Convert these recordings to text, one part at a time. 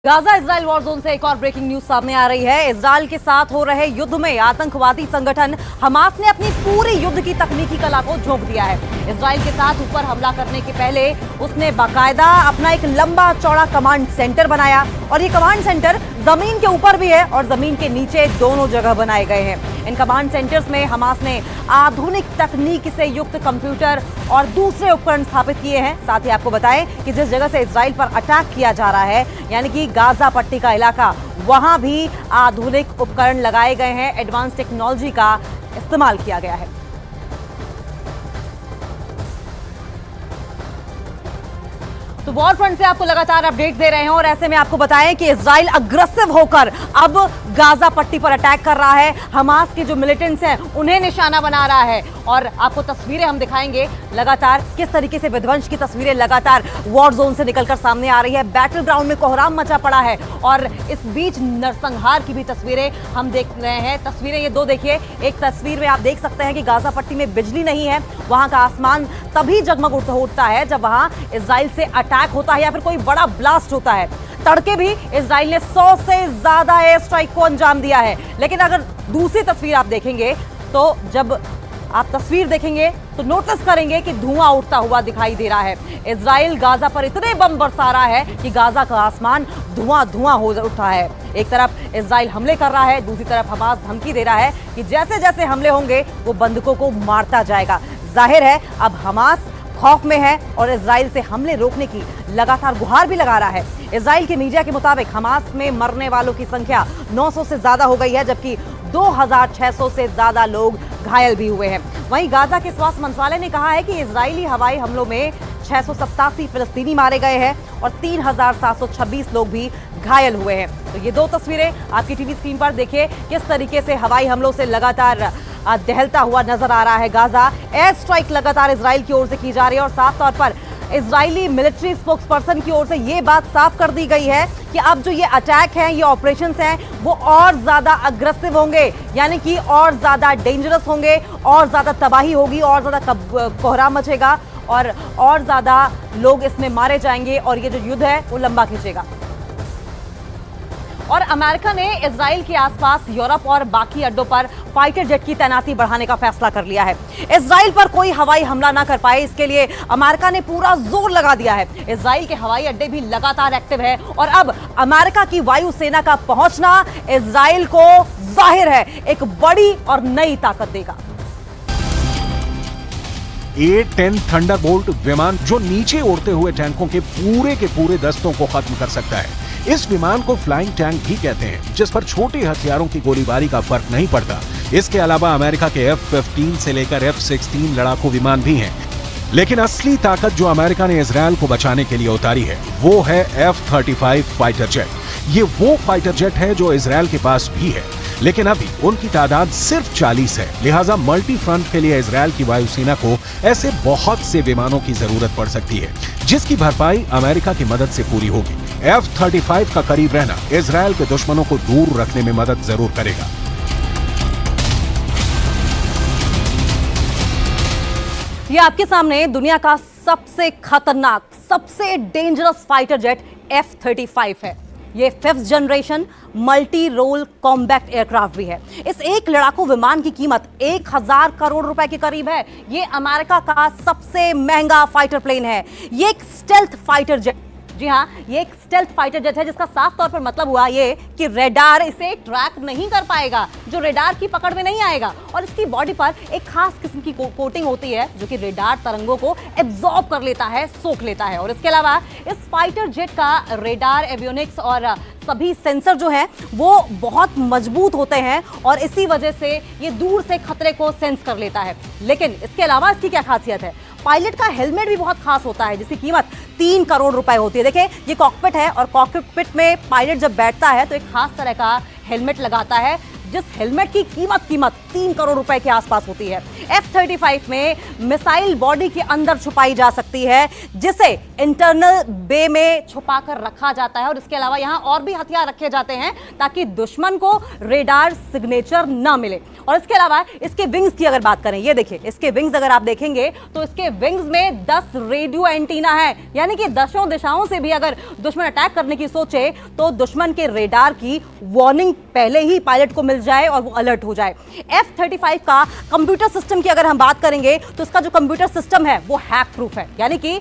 Gaza Israel war zone से एक और ब्रेकिंग न्यूज सामने आ रही है। इजराइल के साथ हो रहे युद्ध में आतंकवादी संगठन हमास ने अपनी पूरी युद्ध की तकनीकी कला को झोंक दिया है। इजराइल के साथ ऊपर हमला करने के पहले उसने बाकायदा अपना एक लंबा चौड़ा कमांड सेंटर बनाया और ये कमांड सेंटर जमीन के ऊपर भी है और जमीन के नीचे दोनों जगह बनाए गए हैं। इन कमांड सेंटर्स में हमास ने आधुनिक तकनीक से युक्त कंप्यूटर और दूसरे उपकरण स्थापित किए हैं। साथ ही आपको बताएं कि जिस जगह से इजराइल पर अटैक किया जा रहा है यानी कि गाजा पट्टी का इलाका, वहां भी आधुनिक उपकरण लगाए गए हैं। एडवांस टेक्नोलॉजी का इस्तेमाल किया गया है। तो वॉर फ्रंट से आपको लगातार अपडेट दे रहे हैं और ऐसे में आपको बताएं कि इजराइल अग्रेसिव होकर अब गाजा पट्टी पर अटैक कर रहा है। हमास के जो मिलिटेंट्स हैं उन्हें निशाना बना रहा है और आपको तस्वीरें हम दिखाएंगे लगातार किस तरीके से विध्वंस की तस्वीरें लगातार वॉर जोन से निकलकर सामने आ रही है। बैटल ग्राउंड में कोहराम मचा पड़ा है और इस बीच नरसंहार की भी तस्वीरें हम देख रहे हैं। तस्वीरें ये दो देखिए, एक तस्वीर में आप देख सकते हैं कि गाजा पट्टी में बिजली नहीं है, वहां का आसमान तभी जगमग उठता है जब वहां इजराइल से अटैक होता है या फिर कोई बड़ा ब्लास्ट होता है। तड़के भी इजराइल ने 100 से ज्यादा एयर स्ट्राइक को अंजाम दिया है। लेकिन अगर दूसरी तस्वीर आप देखेंगे तो जब आप तस्वीर देखेंगे तो नोटिस करेंगे कि धुआं उठता हुआ दिखाई दे रहा है। इजराइल गाजा पर इतने बम बरसा रहा है कि गाजा का आसमान धुआं हो उठा है। एक तरफ इजराइल हमले कर रहा है, दूसरी तरफ हमास धमकी दे रहा है कि जैसे जैसे हमले होंगे वो बंधकों को मारता जाएगा। जाहिर है अब हमास खौफ में है और इजराइल से हमले रोकने की लगातार गुहार भी लगा रहा है। इजराइल के मीडिया के मुताबिक हमास में मरने वालों की संख्या 900 से ज्यादा हो गई है, जबकि 2600 से ज्यादा लोग घायल भी हुए हैं। वहीं गाजा के स्वास्थ्य मंत्रालय ने कहा है कि इजरायली हवाई हमलों में 687 फिलिस्तीनी मारे गए हैं और 3726 लोग भी घायल हुए हैं। तो ये दो तस्वीरें आपकी टीवी स्क्रीन पर देखिए किस तरीके से हवाई हमलों से लगातार दहलता हुआ नजर आ रहा है गाजा। एयर स्ट्राइक लगातार इजराइल की ओर से की जा रही है और साफ तौर पर इजरायली मिलिट्री स्पोक्सपर्सन की ओर से ये बात साफ कर दी गई है कि अब जो ये अटैक हैं, ये ऑपरेशंस हैं, वो और ज्यादा अग्रेसिव होंगे, यानी कि और ज्यादा डेंजरस होंगे, और ज्यादा तबाही होगी, और ज्यादा कोहराम मचेगा और ज्यादा लोग इसमें मारे जाएंगे और ये जो युद्ध है वो लंबा खींचेगा। और अमेरिका ने इजराइल के आसपास यूरोप और बाकी अड्डों पर फाइटर जेट की तैनाती बढ़ाने का फैसला कर लिया है। इजराइल पर कोई हवाई हमला ना कर पाए इसके लिए अमेरिका ने पूरा जोर लगा दिया है। इजराइल के हवाई अड्डे भी लगातार एक्टिव है और अब अमेरिका की वायुसेना का पहुंचना इजराइल को जाहिर है एक बड़ी और नई ताकत देगा। A-10 थंडरबोल्ट विमान जो नीचे उड़ते हुए टैंकों के पूरे दस्तों को खत्म कर सकता है। इस विमान को फ्लाइंग टैंक भी कहते हैं, जिस पर छोटे हथियारों की गोलीबारी का फर्क नहीं पड़ता। इसके अलावा अमेरिका के F-15 से लेकर F-16 लड़ाकू विमान भी हैं। लेकिन असली ताकत जो अमेरिका ने इजराइल को बचाने के लिए उतारी है वो है F-35 फाइटर जेट। ये वो फाइटर जेट है जो इजराइल के पास भी है, लेकिन अभी उनकी तादाद सिर्फ 40 है। लिहाजा मल्टी फ्रंट के लिए इजराइल की वायुसेना को ऐसे बहुत से विमानों की जरूरत पड़ सकती है, जिसकी भरपाई अमेरिका की मदद से पूरी होगी। F-35 का करीब रहना इजराइल के दुश्मनों को दूर रखने में मदद जरूर करेगा। ये आपके सामने दुनिया का सबसे खतरनाक, सबसे डेंजरस फाइटर जेट F-35 है। ये 5th generation multi role combat aircraft भी है। इस एक लड़ाकू विमान की कीमत 1000 करोड़ रुपए के करीब है। ये अमेरिका का सबसे महंगा फाइटर प्लेन है। ये एक स्टेल्थ फाइटर जेट, जी हाँ, ये एक स्टेल्थ फाइटर जेट है, जिसका साफ तौर पर मतलब हुआ ये कि रेडार इसे ट्रैक नहीं कर पाएगा, जो रेडार की पकड़ में नहीं आएगा। और इसकी बॉडी पर एक खास किस्म की कोटिंग होती है जो कि रेडार तरंगों को एब्जॉर्ब कर लेता है, सोख लेता है। और इसके अलावा इस फाइटर जेट का रेडार, एवियोनिक्स और सभी सेंसर जो हैं वो बहुत मजबूत होते हैं और इसी वजह से ये दूर से खतरे को सेंस कर लेता है। लेकिन इसके अलावा इसकी क्या खासियत है? पायलट का हेलमेट भी बहुत खास होता है, जिसकी कीमत 3 करोड़ रुपए होती है। देखिए ये कॉकपिट है और कॉकपिट में पायलट जब बैठता है तो एक खास तरह का हेलमेट लगाता है जिस हेलमेट की कीमत 3 करोड़ रुपए के आसपास होती है। F-35 में मिसाइल बॉडी के अंदर छुपाई जा सकती है, जिसे इंटरनल बे में छुपाकर रखा जाता है और इसके अलावा यहां और भी हथियार रखे जाते हैं ताकि दुश्मन को रेडार सिग्नेचर ना मिले। और इसके अलावा इसके विंग्स की अगर बात करें, ये देखिए इसके विंग्स अगर आप देखेंगे तो इसके विंग्स में 10 रेडियो एंटीना है, यानी कि 10 दिशाओं से भी अगर दुश्मन अटैक करने की सोचे तो दुश्मन के रेडार की वार्निंग पहले ही पायलट को मिल जाए और वो अलर्ट हो जाए। F-35 का कंप्यूटर सिस्टम की अगर हम बात करेंगे तो इसका जो कंप्यूटर सिस्टम है वो हैक प्रूफ है, यानी कि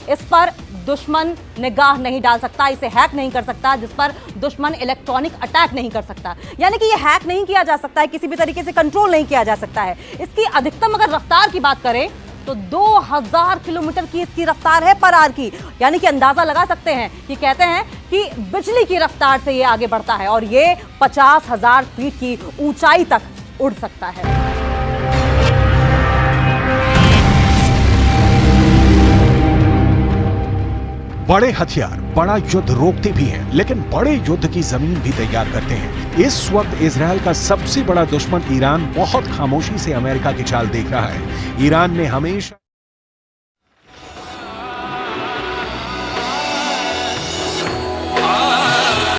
इस पर दुश्मन निगाह नहीं डाल सकता, इसे हैक नहीं कर सकता, जिस पर दुश्मन इलेक्ट्रॉनिक अटैक नहीं कर सकता, यानी कि ये हैक नहीं किया जा सकता है, किसी भी तरीके से कंट्रोल नहीं किया जा सकता है। इसकी अधिकतम अगर रफ्तार की बात करें तो 2000 किलोमीटर की इसकी रफ्तार है पर आवर की, यानी कि अंदाजा लगा सकते हैं कि कहते हैं कि बिजली की रफ्तार से ये आगे बढ़ता है और ये 50,000 फीट की ऊंचाई तक उड़ सकता है। बड़े हथियार बड़ा युद्ध रोकते भी हैं, लेकिन बड़े युद्ध की जमीन भी तैयार करते हैं। इस वक्त इजरायल का सबसे बड़ा दुश्मन ईरान बहुत खामोशी से अमेरिका की चाल देख रहा है। ईरान ने हमेशा